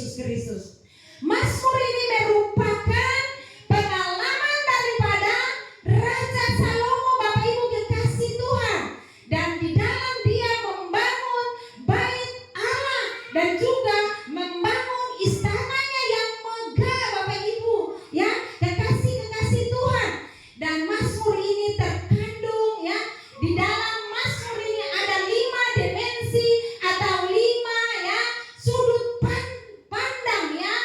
Yesus Kristus. Mazmur ini merupakan pengalaman daripada Raja Salomo, Bapak Ibu kekasih Tuhan. Dan di dalam dia membangun bait Allah dan juga membangun istananya yang megah, Bapak Ibu, ya, kekasih-kekasih Tuhan. Dan Mazmur ini terkandung, ya, di dalam Mazmur ini ada 5 dimensi atau 5, ya, sudut pandang, ya,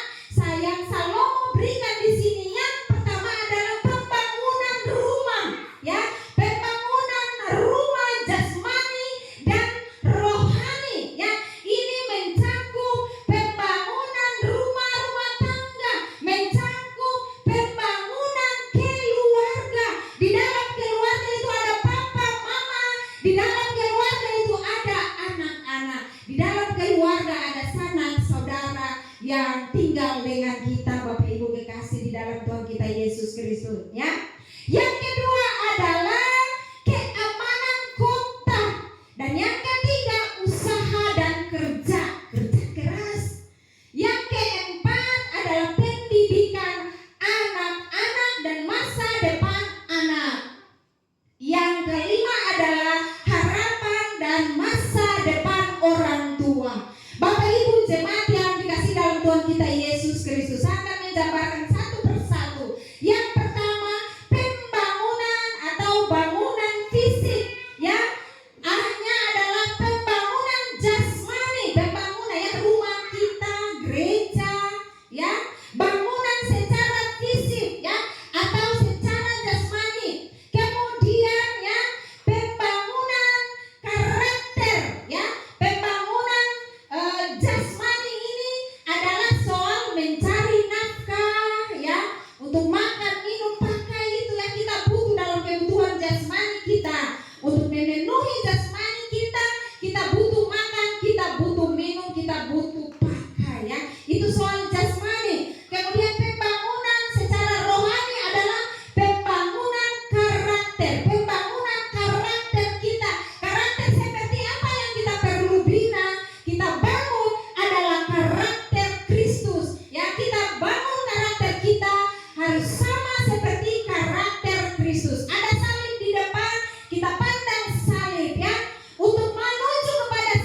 yang Salomo berikan di sini. Yang pertama adalah pembangunan rumah, ya, pembangunan rumah jasmani dan rohani, ya. Ini mencakup pembangunan rumah tangga, mencakup pembangunan keluarga. Di dalam keluarga itu ada papa, mama, di dalam keluarga itu ada anak-anak, di dalam keluarga ada sanak saudara yang tinggal dengan kita, Bapak Ibu kekasih di dalam Tuhan kita Yesus Kristus, ya. Yang kedua adalah keamanan kota, dan yang ketiga usaha dan kerja keras. Yang keempat adalah pendidikan anak-anak dan masa depan anak. Yang kelima adalah harapan dan masa depan orang tua. Bapak Ibu jemaat yang dikasih dalam Tuhan kita Yesus Kristus, saya akan menjabarkan satu persatu. Yang pertama, pembangunan atau bangunan fisik, ya. Artinya adalah pembangunan jasmani, pembangunan, ya, rumah kita, gereja, ya, bangunan secara fisik, ya, atau secara jasmani. Kemudian, ya, pembangunan karakter, ya. Pembangunan jasmani ini adalah soal mencari nafkah, ya, untuk makan, minum, pakai, itu yang kita butuh dalam kebutuhan jasmani kita. Untuk memenuhi jasmani kita butuh makan, kita butuh minum, kita butuh pakai, ya. Itu soal jasmani. Kemudian pembangunan secara rohani adalah pembangunan karakter, pembangunan karakter kita. Karakter seperti apa yang kita perlu bina, kita bangun adalah karakter Kristus, ya. Kita bangun karakter kita harus sama seperti karakter Kristus. Ada salib di depan, kita pandang salib, ya. Untuk menuju kepada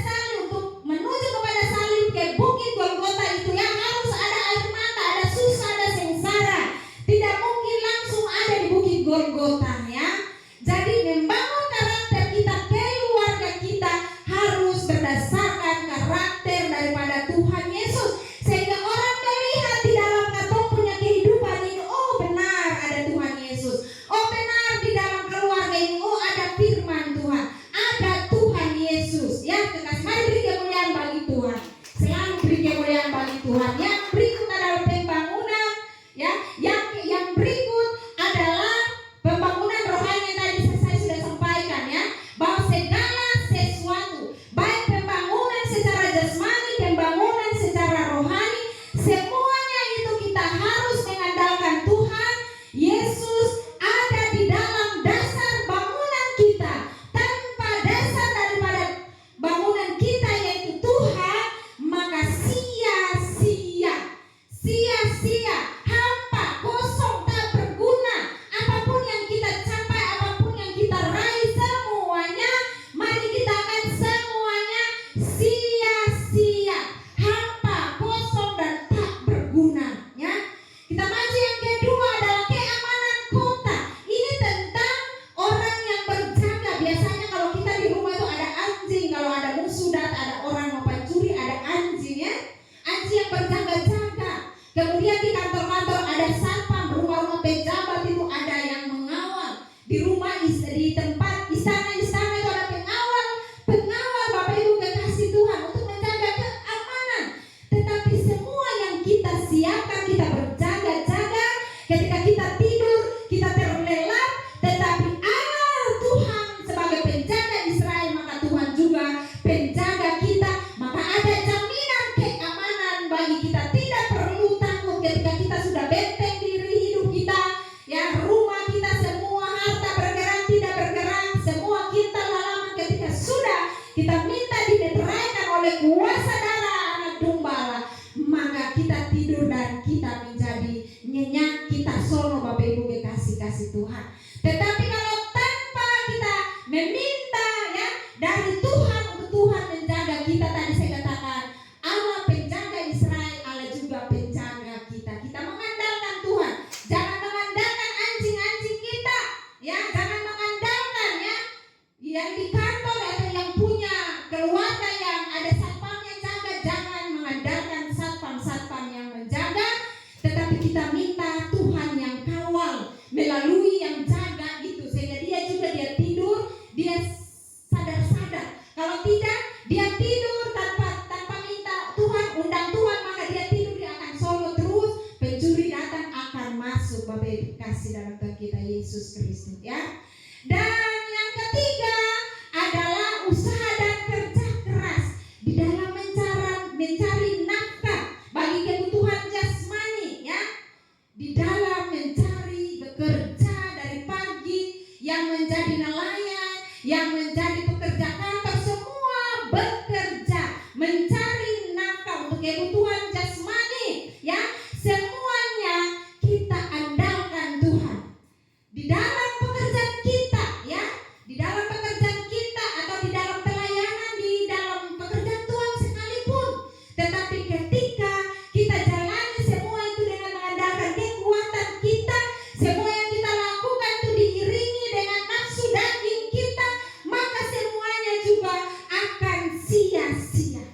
salib ke bukit Golgota itu, ya, harus ada air mata, ada susah, ada sengsara. Tidak mungkin langsung ada di bukit Golgota, ya. Jadi membangun karakter kita, keluarga kita harus berdasarkan karakter daripada Tuhan Yesus, sehingga orang melihat di dalam atau punya kehidupan ini, oh benar ada Tuhan Yesus, oh benar di dalam keluarga ini, oh ada firman Tuhan, ada Tuhan Yesus, ya. Kekasih, mari beri kemuliaan bagi Tuhan, selalu beri kemuliaan bagi Tuhan. Yang berikut adalah pembangunan, ya. Yang berikut adalah pembangunan rohani yang tadi saya sudah sampaikan, ya, bahwa segala sesuatu, baik pembangunan secara jasmani, pembangunan secara rohani, semuanya itu kita harus mengandalkan Tuhan Yesus ada di dalam dasar bangunan kita. Tanpa dasar daripada bangunan kita yaitu Tuhan, maka sia-sia, hampa, kosong, tak berguna. Apapun yang kita capai, apapun yang kita raih, semuanya, mari kita akan semuanya sia-sia, hampa, kosong, dan tak berguna, ya. Kita maju. Yang kedua adalah keamanan kota. Ini tentang orang yang berjaga. Biasanya kalau kita di rumah itu ada anjing, kalau ada musuh datang, ada orang mau pencuri, ada anjing, ya. Anjing yang berjaga-jaga. Kemudian di kantor-kantor ada satpam, rumah-rumah pejabat itu ada yang mengawal. Di rumah, di tempat istana-istana itu ada pengawal, Bapak Ibu kekasih Tuhan, untuk menjaga keamanan. Tetapi semua yang kita siapkan, kita berjaga-jaga, ketika kita tidur, kita terlelap, tetapi Allah Tuhan sebagai penjaga Israel, maka Tuhan juga penjaga kita, maka ada jaminan keamanan bagi kita. Tidak kita tidur dan kita menjadi nyenyak, kita sono Bapak Ibu kasih Tuhan. Tetapi kalau tanpa kita meminta ya dari Tuhan untuk Tuhan menjaga kita, tadi saya katakan Allah penjaga Israel, Allah juga penjaga kita. Kita mengandalkan Tuhan, jangan mengandalkan anjing-anjing kita, ya jangan mengandalkan ya yang di kantor atau yang punya keluarga yang ada satpamnya jaga, jangan mengandalkan satpam yang menjaga, tetapi kita minta Tuhan yang kawal melalui yang jaga itu, sehingga dia tidur, dia sadar. Kalau tidak, dia tidur tanpa minta Tuhan, undang Tuhan, maka dia tidur, dia akan solo terus, pencuri datang akan masuk. Bapak Ibu kasih dalam Tuhan kita Yesus Kristus ya. Dan yang ketiga adalah usaha dan kerja keras di dalam mencari nafkah bagi kebutuhan jasmani ya. Di dalam mencari bekerja dari pagi, yang menjadi nelayan, yang menjadi pekerja kantor, semua bekerja mencari nafkah untuk kebutuhan jasmani ya. Semuanya kita andalkan Tuhan. Di dalam pekerjaan kita ya, di dalam pekerjaan kita atau di dalam pelayanan, di dalam pekerjaan Tuhan sekalipun, tetapi ketika kita jalani semua itu dengan mengandalkan kekuatan kita, semua yang kita lakukan itu diiringi dengan nafsu daging kita, maka semuanya juga akan sia-sia.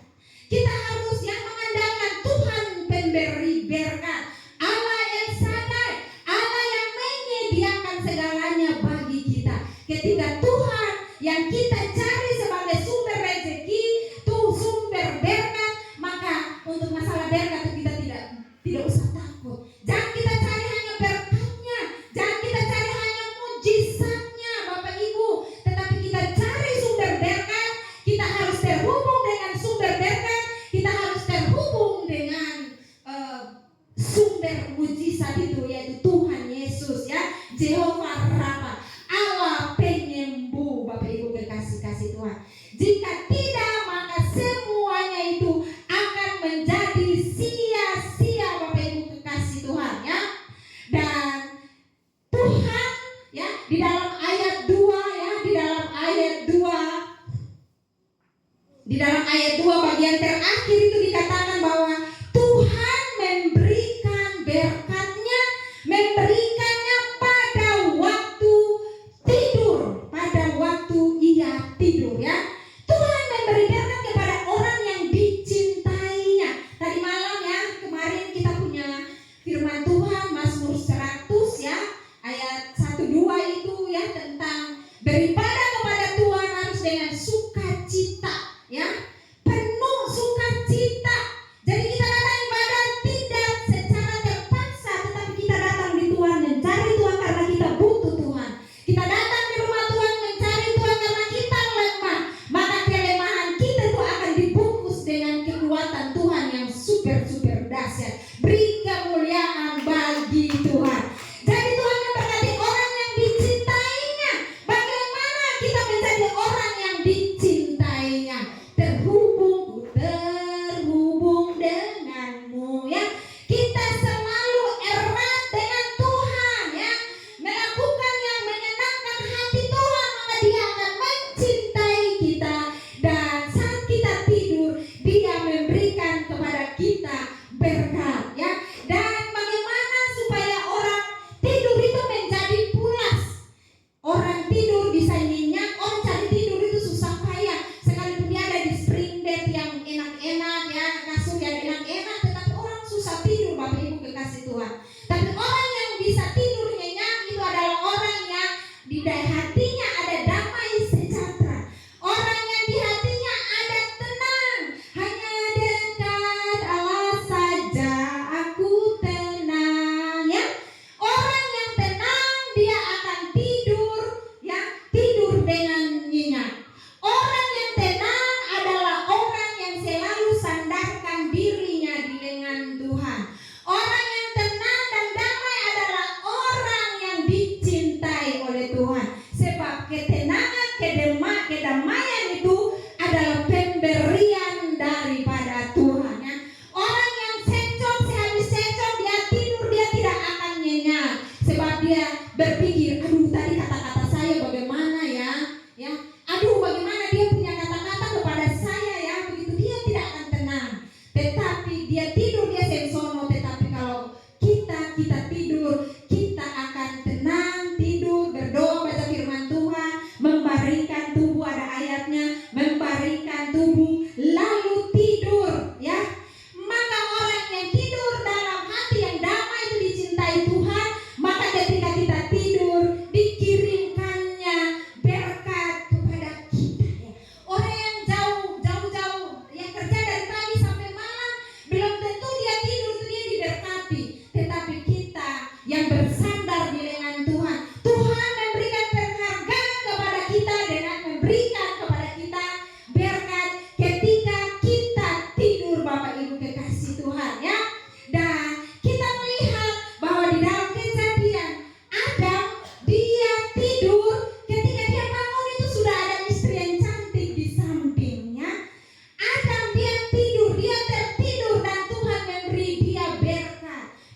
Kita harus yang mengandalkan Tuhan pemberi berkat, Allah El Shaddai, Allah yang menyediakan segalanya bagi kita. Ketika Tuhan yang kita cari sebagai sumber rezeki, tuh sumber berkat, maka untuk masalah berkat itu kita tidak usah takut. Jangan kita cari hanya berkatnya, jangan kita cari hanya mujizatnya Bapak Ibu, tetapi kita cari sumber berkat. Kita harus terhubung dengan sumber berkat, kita harus terhubung dengan sumber mujizat itu, yaitu Tuhan Yesus ya, Jehovah Rafa, Allah penyembuh. Bapak Ibu kasih Tuhan. Jika tidak, maka semuanya itu akan menjadi sia-sia Bapak Ibu kasih Tuhan ya. Dan Tuhan ya di dalam ayat 2 ya, di dalam ayat 2 bagian terakhir itu dikatakan bahwa Tuhan memberikan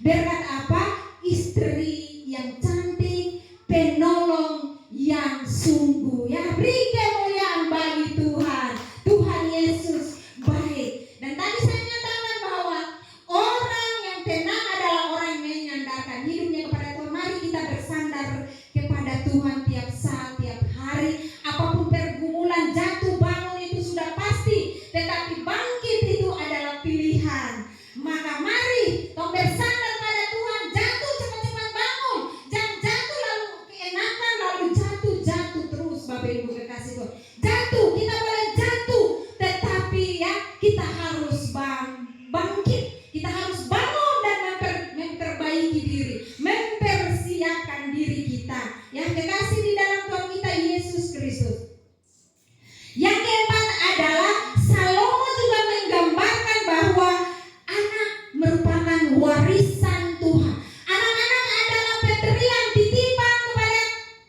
Berkat apa? Istri yang cantik, penolong yang sungguh. Ya, beri kemuliaan bagi Tuhan. Tuhan Yesus baik. Dan tadi saya nyatakan bahwa orang yang tenang adalah orang yang menyandarkan hidupnya kepada Tuhan. Mari kita bersandar kepada Tuhan tiap saat, tiap hari. Apapun pergumulan, jatuh bangun itu sudah pasti, tetapi bangkit itu adalah pilihan. Maka mari tong bersandar pada Tuhan. Jatuh cepat-cepat bangun, jangan jatuh lalu keenakan lalu jatuh terus. Bapak Ibu kekasih Tuhan, jatuh, kita boleh jatuh, tetapi ya kita harus bangkit. Kita harus bangun dan memperbaiki diri, mempersiapkan diri kita. Ya, kekasih di dalam Tuhan kita Yesus Kristus. Yang keempat adalah Salomo juga menggambarkan bahwa anak merupakan warisan Tuhan. Anak-anak adalah pemberian titipan kepada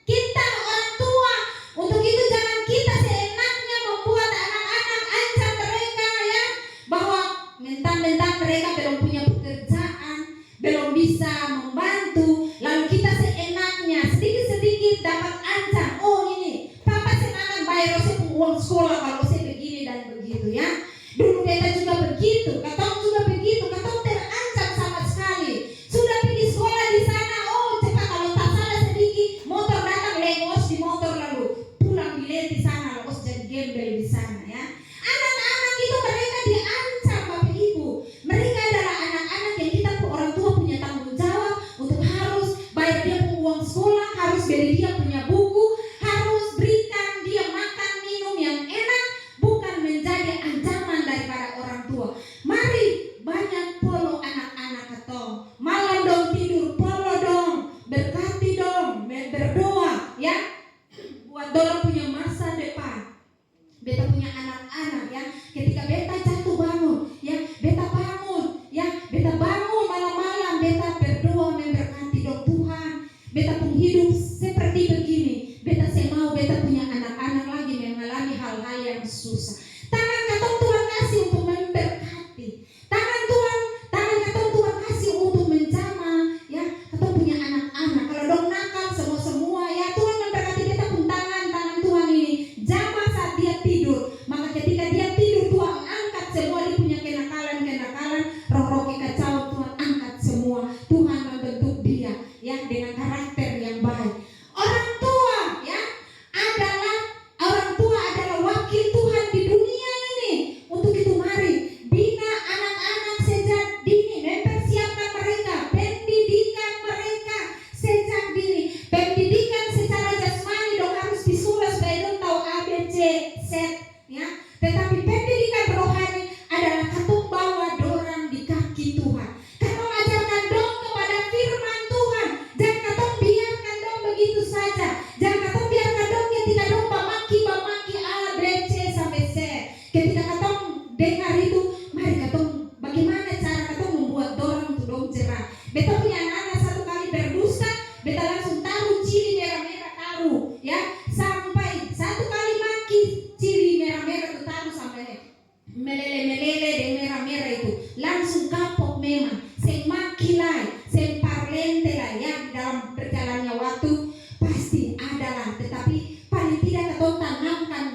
kita orang tua. Untuk itu jangan kita seenaknya membuat anak-anak, ancam mereka ya, bahwa mentang-mentang mereka belum punya pekerjaan, belum bisa membantu, lalu kita seenaknya sedikit-sedikit dapat ancam. Oh ini papa senang bayar uang sekolah kalau saya begini dan begitu ya. Dulu beta juga begitu, katong juga begitu, katong terancam sama sekali. Sudah pergi sekolah di sana, oh cepat kalau tak salah sedikit motor datang lengos di motor lalu pulang bilet di sana, lalu jadi gembel di sana ya. Anak-anak itu mereka diancam Bapak Ibu. Mereka adalah anak-anak yang kita orang tua punya tanggung jawab untuk harus bayar dia uang sekolah, harus beli dia punya buku, harus berikan dia makan minum yang enak, bukan menjadi ancaman daripada orang tua. Mari banyak polo anak-anak ketong. Malam dong tidur polo dong, berkati dong, berdoa ya, buat dorong punya masa depan. Beta punya anak-anak ya, ketika beta jatuh bangun ya, beta bangun ya, beta bangun malam-malam, beta berdoa memberkati dong Tuhan. Beta pun hidup seperti begini. Beta mau beta punya anak-anak lagi mengalami hal-hal yang susah. Tangan katong Tuhan kasih untuk memberkati. Tangan katong Tuhan kasih untuk menjamah ya. Katong punya anak-anak. Kalau dong nakal semua ya, Tuhan memberkati beta pun tangan Tuhan ini jamah saat dia tidur. Maka ketika dia tidur Tuhan angkat semua dia punya kenakalan, roh-roh kekacau Tuhan angkat semua. Tuhan membentuk dia ya dengan karakter yang baik. Orang tua adalah wakil Tuhan di dunia ini. Untuk itu mari bina anak-anak sejak dini, mempersiapkan mereka, pendidikan mereka sejak dini. Pendidikan secara jasmani dong harus disulas supaya dong tahu A, B, C, Z ya. Tetapi pendidikan rohani adalah katong bawa dorang di kaki Tuhan. Katong ajarkan dong kepada firman Tuhan. Jangan katong biarkan dong begitu saja. Jangan katong biarkan dong ketika dong bamaki A, B, C sampai Z. Ketika katong dengar itu, mari katong bagaimana cara katong membuat dorang untuk dong jerah. Beta punya anak-anak satu kali berdusta, beta langsung taruh cili merah-merah taruh ya, sampai satu kali maki cili merah-merah itu taruh sampai melele-melele dan merah-merah itu langsung kapok memang. Semakin lain, semparlente lah ya, dalam berjalannya waktu pasti adalah, tetapi paling tidak katong tanamkan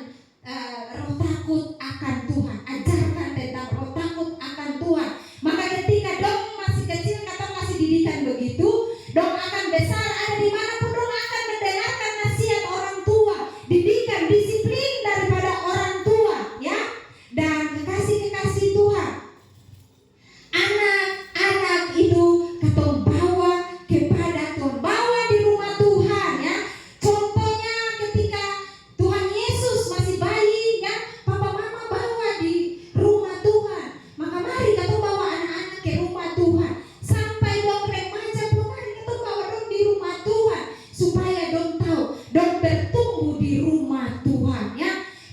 roh takut akan Tuhan, ajarkan tentang roh takut akan Tuhan. Maka ketika dong masih kecil katong masih didikan begitu, dong akan besar ada di manapun dong akan mendengarkan nasihat orang tua, didikan disiplin daripada orang tua ya. Dan kekasih Tuhan, anak-anak itu katong bawa kepada Tuhan, bawa di rumah Tuhan ya. Contohnya ketika Tuhan Yesus masih bayi ya, papa mama bawa di rumah Tuhan. Maka mari katong bawa anak-anak ke rumah Tuhan. Sampai dong remaja pun mari katong bawa dong di rumah Tuhan, supaya dong tahu, dong bertumbuh di rumah Tuhan ya.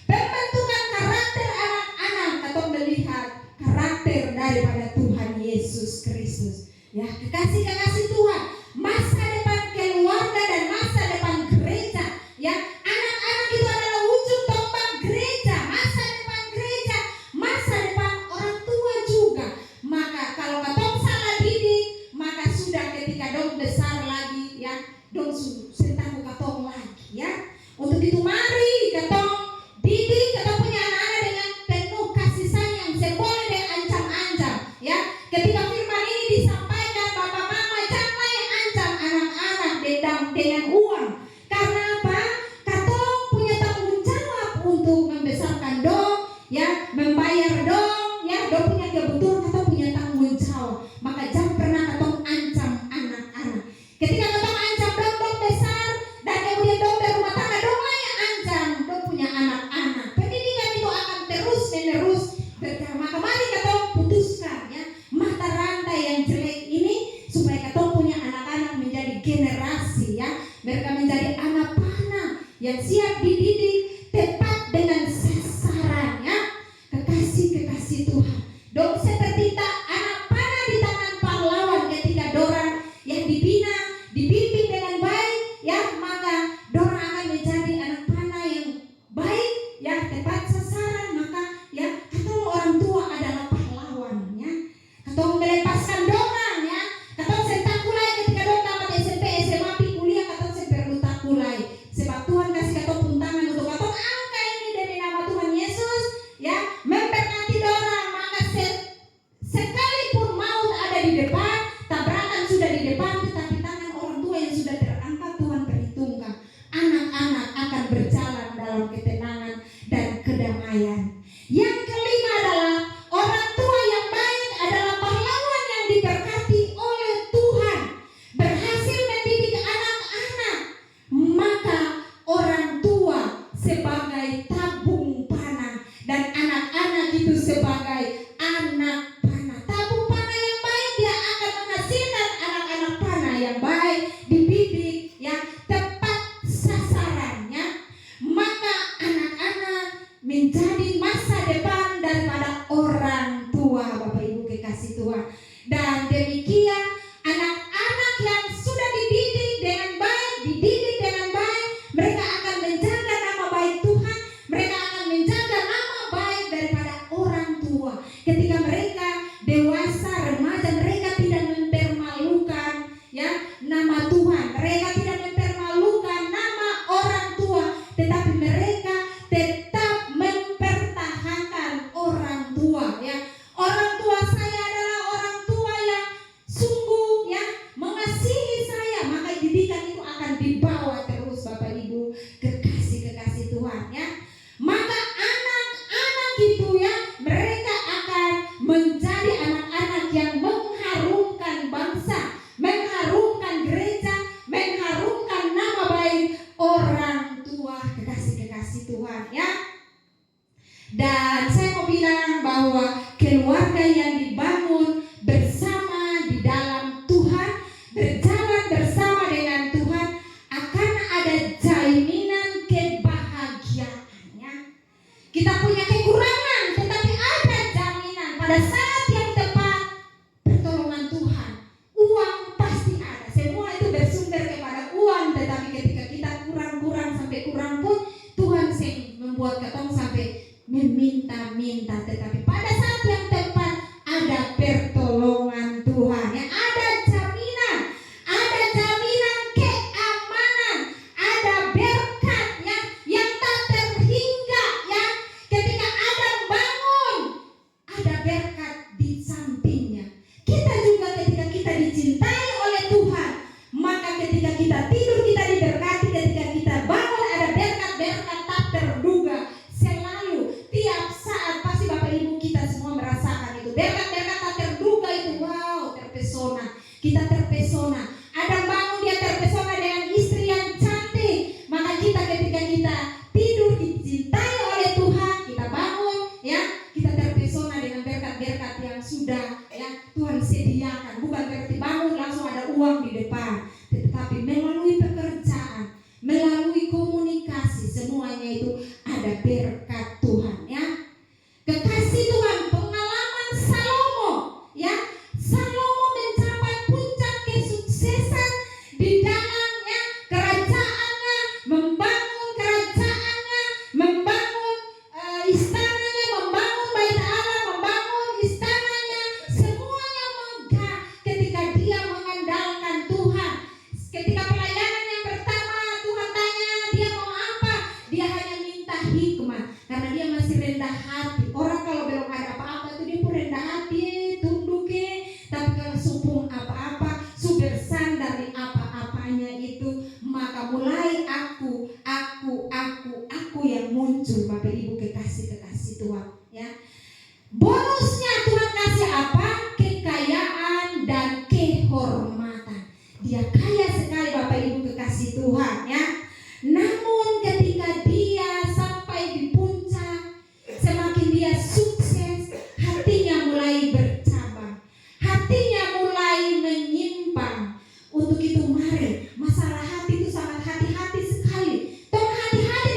Pembentukan karakter anak-anak katong melihat karakter daripada Tuhan Yesus Kristus ya. Kekasih Tuhan, masa depan keluarga dan masa depan gereja ya. Anak-anak itu adalah wujud tombak gereja, masa depan gereja, masa depan orang tua juga. Maka kalau katong salah didik, maka siap dididik tepat dengan sasarannya. Kekasih Tuhan, dong seperti tak anak panah di tangan pahlawan ketika dorang yang dibina, dibimbing dengan baik, ya maka dorang akan menjadi anak panah yang baik, ya tepat sasaran. Maka ya katong orang tua adalah pahlawannya. Katong melepaskan dorang, ya katong sentakulai ketika dorang tamat SMP, SMA, kuliah, katong perlu takulai. Sebab Tuhan kasih katong puntangan untuk katong angka ini demi nama Tuhan Yesus, ya memberkati dorang. Maka sekalipun maut ada di depan, tabrakan sudah di depan, tetapi tangan orang tua yang sudah terangkat Tuhan perhitungkan. Anak-anak akan berjalan dalam ketenangan dan kedamaian. Yang kelima adalah orang tua yang baik adalah pahlawan yang diberkati oleh Tuhan, berhasil mendidik anak-anak. Maka orang tua sebagai tabung panah dan anak-anak itu sebagai anak panah. Tabung panah yang baik, dia akan menghasilkan anak-anak panah yang baik, dibidik yang tepat sasarannya. Maka anak-anak menjadi masa depan daripada orang tua, Bapak Ibu kekasih Tuhan. Dan demikian anak-anak yang sudah dididik dengan baik, mereka akan menjaga nama baik Tuhan, mereka akan menjaga nama baik daripada orang tua. Ketika mereka dewasa, remaja, mereka tidak mempermalukan ya nama Tuhan, mereka tidak mempermalukan nama orang tua, tetapi mereka tetap mempertahankan orang tua, ya. Orang tua saya adalah orang tua yang sungguh ya mengasihi saya, maka didikan itu akan dibawa terus, Bapak Ibu kekasih Tuhan, ya. Maka anak-anak itu ya, mereka akan menjadi anak-anak yang mengharumkan bangsa, mengharumkan gereja, mengharumkan nama baik orang tua, kekasih Tuhan, ya. Dan saya mau bilang bahwa keluarga yang dibangun bersama di dalam Tuhan, berjalan bersama dengan Tuhan, akan ada jaminan kebahagiaannya. Kita punya kekurangan, tetapi ada jaminan pada saat yang tepat pertolongan Tuhan. Uang pasti ada, semua itu bersumber kepada uang, tetapi ketika kita kurang sampai kurang pun Tuhan membuat katong sampai meminta-minta, tetapi pada saat yang tepat ada pertolongan Tuhan, ya. Ada jaminan keamanan, ada berkat yang tak terhingga, ya. Ketika Adam bangun, ada berkat di sampingnya. Kita juga ketika kita dicintai oleh Tuhan, maka ketika kita tidur kita diberkati, ketika kita bangun ada berkat-berkat tak terduga. Selalu tiap saat pasti Bapak Ibu kita semua merasakan itu. Berkat-berkat tak terduga itu, wow, terpesona. Kita terpesona. Adam bangun, dia terpesona dengan istri yang cantik. Maka kita ketika kita tidur dicintai oleh Tuhan, kita bangun, ya, kita terpesona dengan berkat-berkat yang sudah ya Tuhan sediakan. Bukan berarti bangun langsung ada uang di depan, tetapi melalui pekerjaan, melalui komunikasi, semuanya itu ada berkat Tuhan, ya. Kekasih Tuhan, pengalaman Salomo, ya. Salomo mencapai puncak kesuksesan di dalamnya kerajaannya, membangun kerajaannya, membangun istananya, membangun bait Allah, membangun istananya, semuanya megah ketika dia mengandalkan Tuhan. Ketika pelayanan yang pertama Tuhan tanya dia mau apa, dia hanya minta hikmah karena dia masih rendah hati. Orang kalau belum ada apa-apa itu dia pun rendah hati, tunduk. Tapi kalau supung apa-apa, sudah bersandar di apa-apanya itu, maka mulai aku yang muncul, Bapak Ibu kekasih Tuhan, ya. Bonusnya Tuhan kasih apa? Kekayaan dan kehormatan. Dia kaya sekali, Bapak Ibu kekasih Tuhan, ya. Namun ketika dia sampai di puncak, semakin dia sukses, hatinya mulai bercabang, hatinya mulai menyimpang. Untuk itu mari, masalah hati itu sangat hati-hati sekali. Tong hati-hati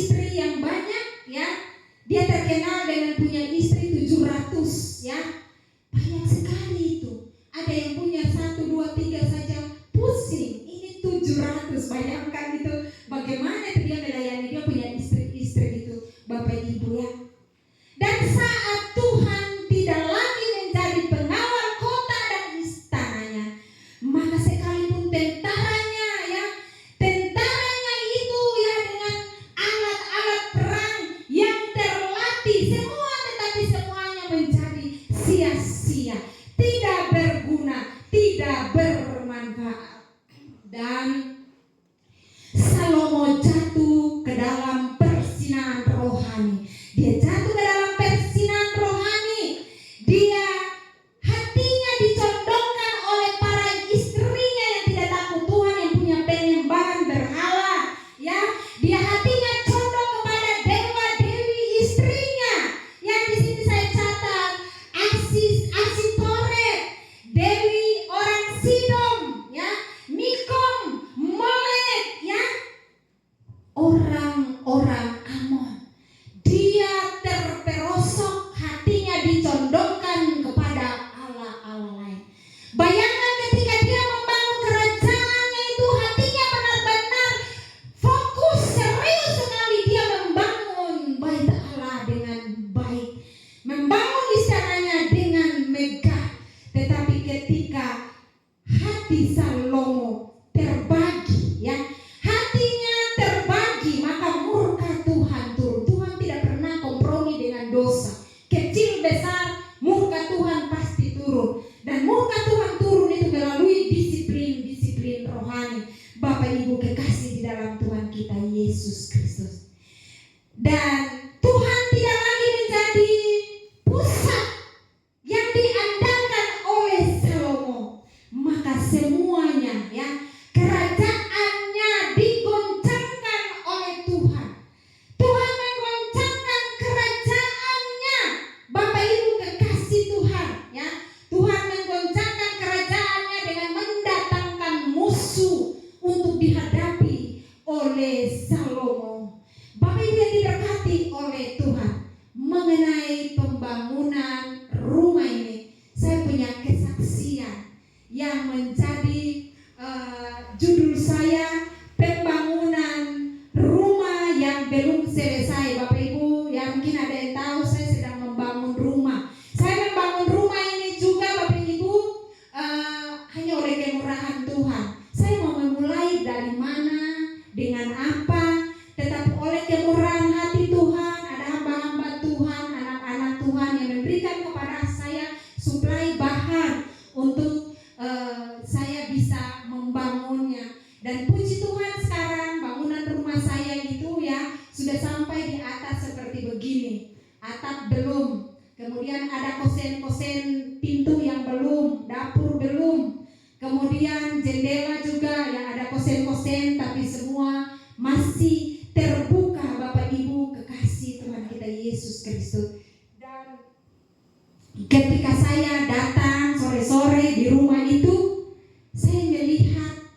istri yang banyak ya. Dia terkenal dengan punya istri 700 ya. Banyak sekali itu. Ada yang punya 1, 2, 3 saja pusing. Ini 700. Bayangkan itu bagaimana dia melayani. Dia punya istri-istri itu, Bapak Ibu ya. Dan saat Tuhan tidak lagi menjadi pengawal kota dan istananya, maka sekalipun tentaranya itu ya dengan alat-alat perang yang terlatih semua, tetapi semuanya menjadi sia-sia, tidak berguna, tidak bermanfaat. Dan Salomo jatuh ke dalam persinahan rohani. Dia jatuh ke dalam persinahan rohani. Dia hatinya dicondongkan oleh para istrinya yang tidak takut Tuhan, yang punya penyembahan berhala. Ya, dia hatinya condong kepada dewa-dewi istrinya. Yang di sini saya catat Asitoret, dewi orang Sidom, ya, Mikom, Molek, ya, orang-orang Amon. Dia terperosok, hatinya dicondongkan kepada Allah-Allah lain. Bayangkan ketika dia membangun kerajaannya itu, hatinya benar-benar fokus, serius sekali dia membangun bait Allah dengan baik, membangun istananya dengan megah. Tetapi ketika hati Salomo terbagi, ya, hatinya terbagi, maka murka Tuhan turun. Tuhan tidak pernah kompromi dengan dosa. Kecil besar, murka Tuhan pasti turun. Dan murka Tuhan turun itu melalui disiplin rohani. Bapak Ibu kekasih di dalam Tuhan kita Yesus Kristus. Dan Tuhan tidak lagi menjadi pusat yang diandalkan oleh Salomo. Maka semuanya, ya, kerajaannya digoncangkan oleh Tuhan. Tuhan menggoncangkan kerajaannya. Bapak Ibu kekasih Tuhan, ya. Tuhan menggoncangkan kerajaannya dengan mendatangkan musuh untuk dihadapi oleh Salomo. Bapak Ibu yang diberkati oleh Tuhan, mengenai pembangunan rumah ini, saya punya kesaksian yang menjadi judul saya, pembangunan rumah yang belum selesai. Bapak Ibu, ya mungkin ada yang tahu saya sedang membangun rumah. Saya membangun rumah ini juga Bapak Ibu hanya oleh kemurahan Tuhan. Saya mau memulai dari mana, dengan apa, tetapi oleh kemurahan hati Tuhan, ada hamba-hamba Tuhan, anak-anak Tuhan yang memberikan kepada saya suplai bahan untuk saya bisa membangunnya. Dan puji Tuhan sekarang bangunan rumah saya itu ya sudah sampai di atas seperti begini. Atap belum, kemudian ada kosen-kosen pintu yang belum, dapur belum, kemudian jendela juga yang ada kosen-kosen, tapi semua masih terbuka. Bapak Ibu kekasih Tuhan kita Yesus Kristus. Dan ketika saya datang sore-sore di rumah itu, saya melihat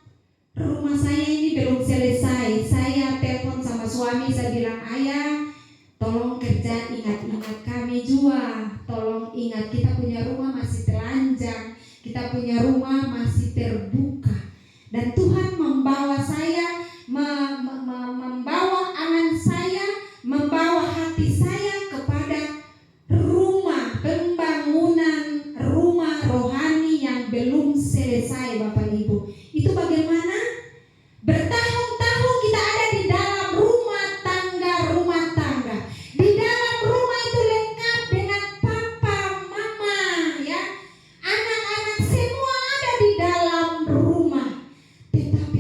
rumah saya ini belum selesai. Saya telepon sama suami, saya bilang, ayah, tolong kerja, ingat-ingat kami juga. Tolong ingat, kita punya rumah masih telanjang, kita punya rumah masih terbuka. Dan Tuhan membawa saya, membawa angan saya, membawa hati saya kepada rumah, pembangunan rumah rohani yang belum selesai. Bapak Ibu, itu bagaimana? Bertahun-tahun kita ada di dalam rumah tangga. Di dalam rumah itu lengkap dengan papa, mama, ya, anak-anak semua ada di dalam rumah. Tetapi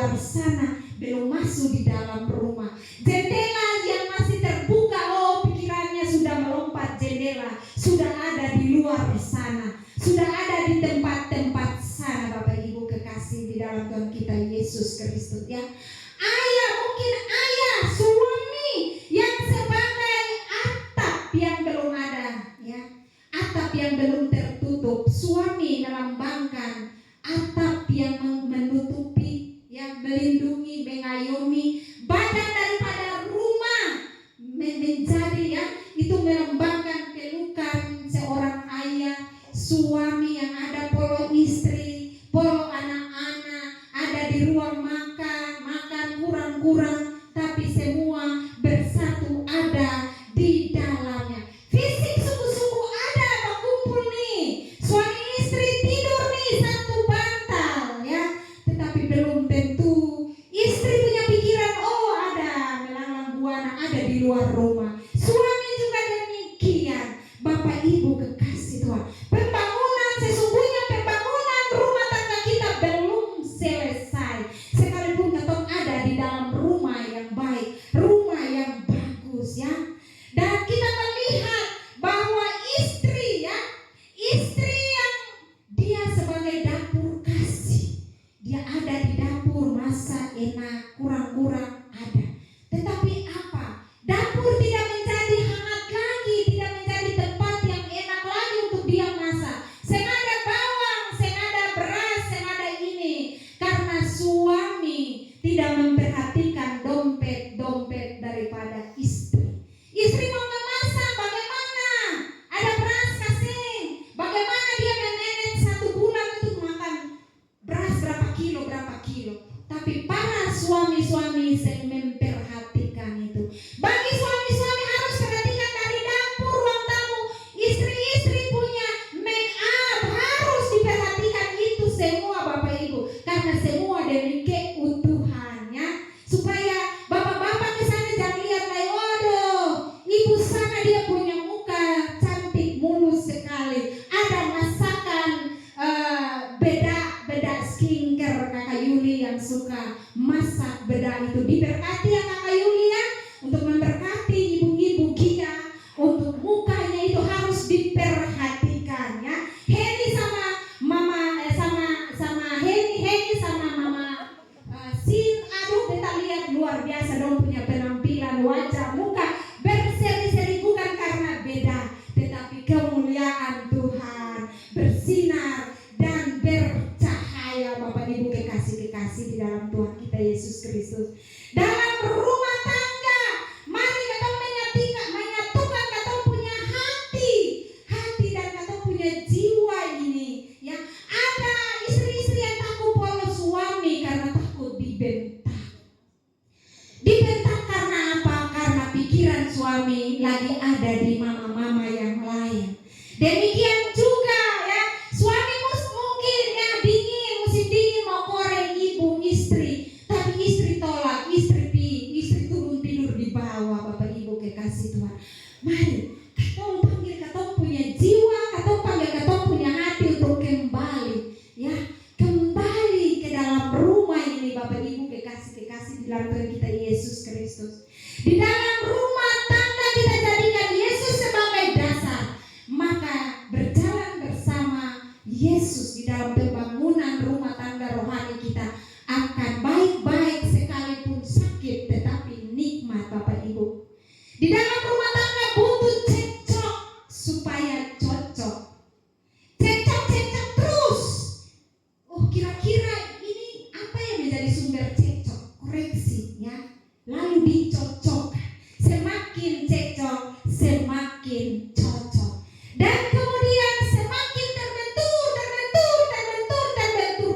luar sana, belum masuk di dalam rumah. Jendela yang masih terbuka, pikirannya sudah melompat jendela, sudah ada di luar sana, sudah ada di tempat-tempat sana. Bapak Ibu kekasih di dalam Tuhan kita Yesus Kristus ya. Mungkin ayah, suami yang sebagai atap yang belum ada ya, atap yang belum tertutup. Suami melambangkan atap yang menutupi, yang melindungi, mengayomi badan daripada rumah menjadi ya, itu melambangkan pelukan seorang ayah, suami yang ada polo istri, polo anak-anak, ada di ruang makan kurang-kurang, tapi semua bersatu ada di dalamnya. Fisik sungguh-sungguh ada berkumpul nih, suami istri tidur nih satu bantal ya, tetapi belum tentu istri punya pikiran ada melanglang buana ada di luar rumah. Suami juga demikian. Bapak Ibu kekasih Tuhan, sesungguhnya pembangunan rumah tangga kita belum selesai, sekalipun ketong ada di dalam rumah yang baik, rumah yang bagus ya. Dan kita melihat bahwa istri ya, istri yang dia sebagai dapur kasih, dia ada di dapur, masa enak, kurang-kurang ada. Tetapi apa? Dapur tidak menjadi hangat lagi, tidak menjadi tempat yang enak lagi untuk dia masak. Sengaja bawang, sengaja beras, sengaja ini, karena suami tidak memperhatikan dompet daripada istri. Istri mau memasak, bagaimana? Ada beras kasih. Bagaimana dia memanage 1 bulan untuk makan beras berapa kilo. Tapi para suami-suami saya memperhatikan itu. Bagi suami-suami harus perhatikan dari dapur, ruang tamu. Istri-istri punya make up harus diperhatikan itu semua Bapak Ibu, karena semua demi keutuhannya, supaya bapak-bapak kesana jangan lihat kayak ibu sana dia punya muka cantik mulus sekali, ada masakan beda skincare Kakak Yuli yang suka masak beda itu. Diberkati ya Kakak Yuli ya, untuk memberkati ibu-ibu Gia, untuk mukanya itu harus diperhatikan ya. Heni sama mama Heni sama mama Sin, kita lihat luar biasa dong punya penampilan wajah muka berseri-seri, bukan karena beda, tetapi kemuliaan Tuhan bersinar dan bercahaya. Bapak Ibu kekasih-kekasih di dalam Tuhan kita Yesus Kristus. Dalam rumah tangga, mari kita menyatukan kita punya hati dan kita punya jiwa ini ya. Ada istri-istri yang takut polos suami karena takut dibentak karena apa? Karena pikiran suami lagi ada di mama-mama yang lain. Demikian juga ya, suami mungkin ya musim dingin mau koreng ibu istri, tapi istri tolak, istri turun tidur di bawah. Bapak Ibu kekasih Tuhan, mari katong panggil katong punya jiwa, katong panggil katong punya hati untuk kembali ya, kembali ke dalam rumah ini. Bapak Ibu kekasih di dalam Tuhan kita Yesus Kristus. Di dalam rumah tangga kita jadikan Yesus sebagai dasar, maka berjalan bersama Yesus di dalam pembangunan rumah tangga rohani kita akan baik-baik, sekalipun sakit tetapi nikmat. Bapak Ibu, di dalam rumah tangga butuh cekcok supaya cocok. Cekcok terus. Kira-kira ini apa yang menjadi sumber cekcok? Koreksi ya, lalu dicocok. Semakin cekcok semakin cocok, dan kemudian semakin terbentur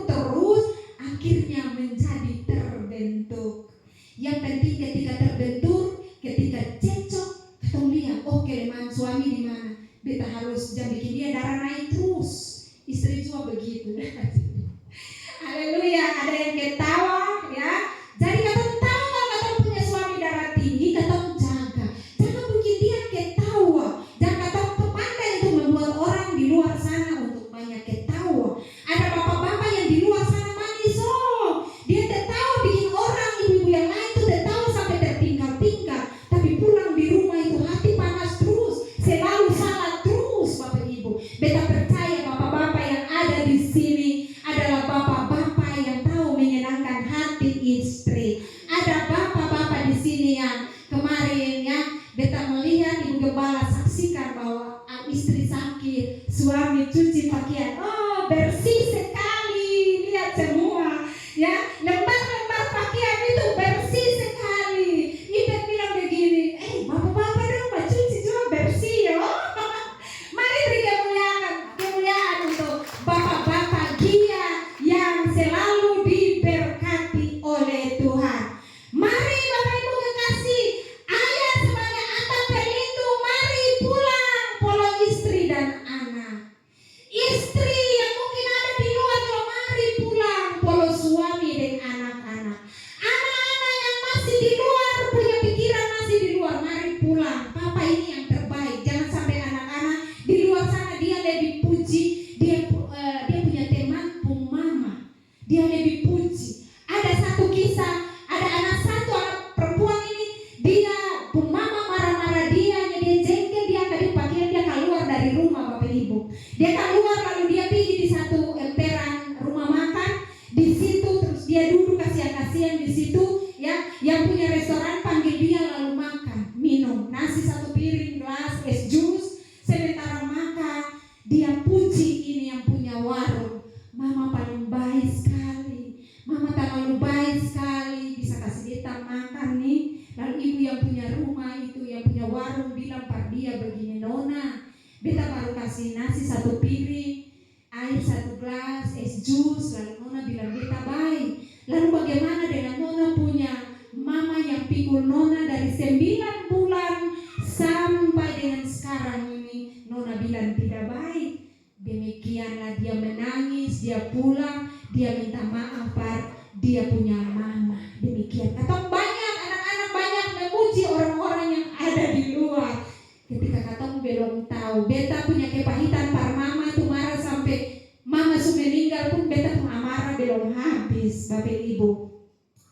terus, akhirnya menjadi terbentuk. Yang penting ketika terbentur, ketika cekcok, kita lihat kelemahan suami di mana. Beta harus jangan bikin dia darah naik terus. Istri juga begitu. Haleluya, ada yang ketawa ya. Jadi kita tahu kita punya suami darah tinggi, kita jaga. Jangan bikin dia ketawa. Jangan kita pandai itu membuat orang di luar sana untuk banyak ketawa. Ada bapak-bapak yang di luar sana manis, dia tak tahu istri. Ada bapak-bapak di sini yang kemarin ya beta melihat Ibu Gembala saksikan bahwa istri sakit, suami cuci pakaian, oh bersih sekali, lihat semua ya, lembar-lembar pakaian itu bersih sekali. Ibu bilang begini, bapak-bapak dong, Mbak cuci juga bersih ya. Mari beri kemuliaan untuk bapak-bapak dia yang selalu diberkati oleh Tuhan. Mari Bapak Ibu kekasih, ayah sebagai atap pelindung, mari pulang polo istri dan anak. Istri yang mungkin ada di luar, mari pulang polo suami dan anak-anak. Anak-anak yang masih di luar, punya pikiran masih di luar, mari pulang. Papa ini yang terbaik. Jangan sampai anak-anak di luar sana dia lebih puji, dia punya teman mama, dia lebih puji. Ada satu kisah, ada anak perempuan ini, dia mama marah-marah dia jengkel, dia tadi pakaian, dia keluar dari rumah Bapak Ibu. Dia keluar lalu dia pergi di satu emperan rumah makan, di situ terus dia duduk kasihan-kasihan di situ ya. Yang punya restoran panggil dia lalu makan, minum nasi satu piring, gelas es jus. Sementara makan dia puji ini yang punya warung, mama paling baik sekali, mama terlalu baik sekali bisa kasih kita makan nih. Lalu ibu yang punya rumah itu, yang punya warung bilang par dia begini, Nona, beta baru kasih nasi satu piring, air satu gelas, es jus. Lalu Nona bilang beta baik. Lalu bagaimana dengan Nona punya mama yang pikul Nona dari 9 bulan sampai dengan sekarang ini? Nona bilang tidak baik. Demikianlah dia menangis, dia pulang, dia minta maaf par dia punya mama. Demikian. Atau banyak anak-anak banyak memuji orang-orang yang ada di luar. Ketika katong belum tahu, beta punya kepahitan par mama tuh marah sampai mama sudah meninggal pun beta pun amarah belum habis Bapak Ibu.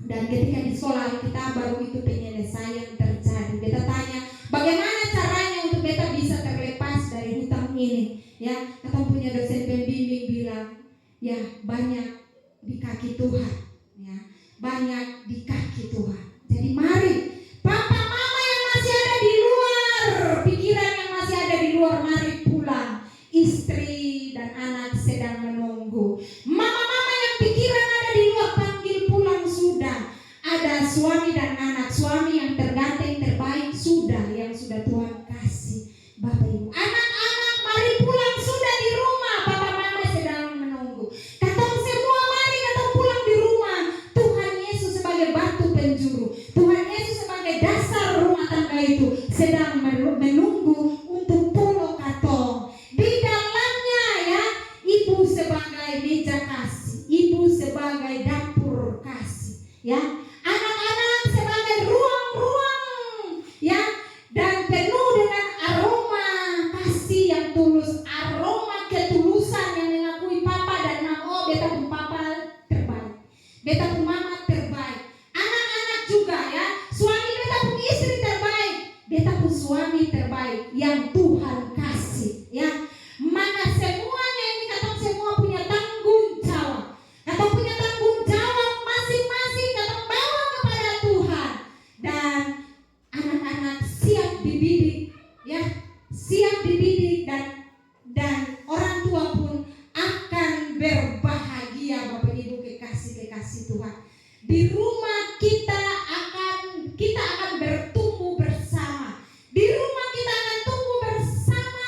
Dan ketika di sekolah kita baru itu penyelesaian terjadi. Beta tanya, bagaimana caranya untuk beta bisa terlepas dari hutang ini? Ya, katong punya dosen pembimbing bilang, ya banyak di kaki Tuhan, ya banyak di kaki Tuhan. Jadi mari papa mama yang masih ada di luar, pikiran yang masih ada di luar, mari pulang. Istri dan anak sedang menunggu. Mama-mama yang pikiran ada di luar, panggil pulang sudah. Ada suami dan anak, suami yang terganteng terbaik sudah, yang sudah Tuhan kasih. Bapak Ibu, anak-anak mari pulang sudah di rumah, papa mama sedang menunggu. Katong semua mari katong pulang di rumah. Tuhan Yesus sebagai batu penjuru, Tuhan Yesus sebagai dasar rumah tangga itu sedang menunggu untuk pulang katong. Di dalamnya ya, ibu sebagai meja kasih, ibu sebagai dapur kasih, ya. Anak-anak sebagai ruang-ruang, ya, dan penuh dengan aroma kasih yang tulus, aroma ketulusan yang mengakui papa dan mama, beta pun papa terbaik, beta pun mama terbaik. Anak-anak juga ya, suami beta pun istri terbaik, beta pun suami terbaik yang Tuhan kasih, ya. Maka semuanya ini katong semua punya tanggung jawab. Katong punya tanggung jawab masing-masing, katong bawa kepada Tuhan. Dan anak-anak siap dididik, ya, siap dididik, dan orang tua pun akan berbahagia Bapak Ibu kekasih-kekasih Tuhan. Di rumah kita akan bertumbuh bersama. Di rumah kita akan tumbuh bersama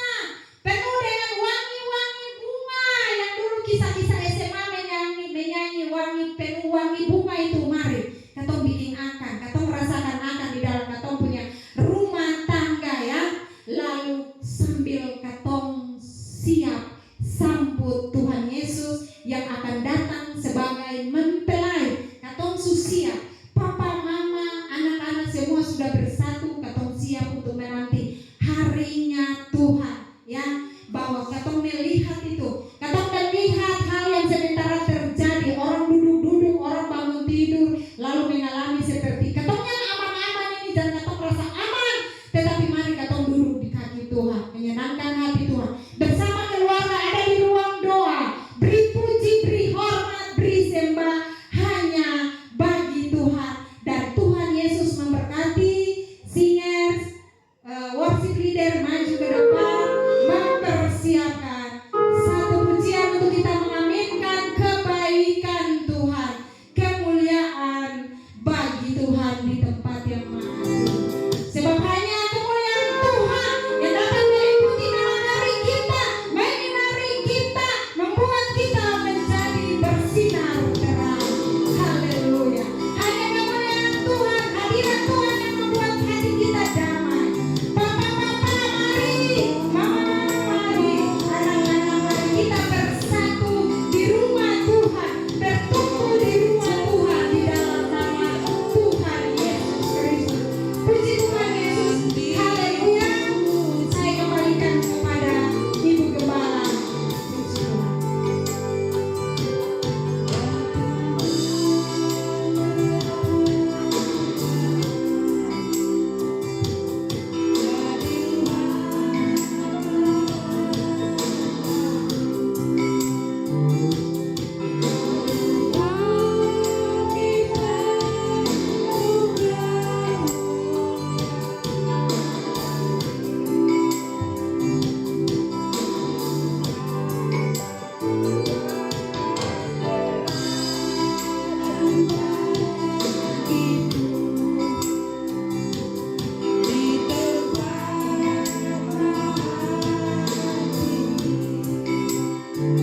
Tuhan di tempat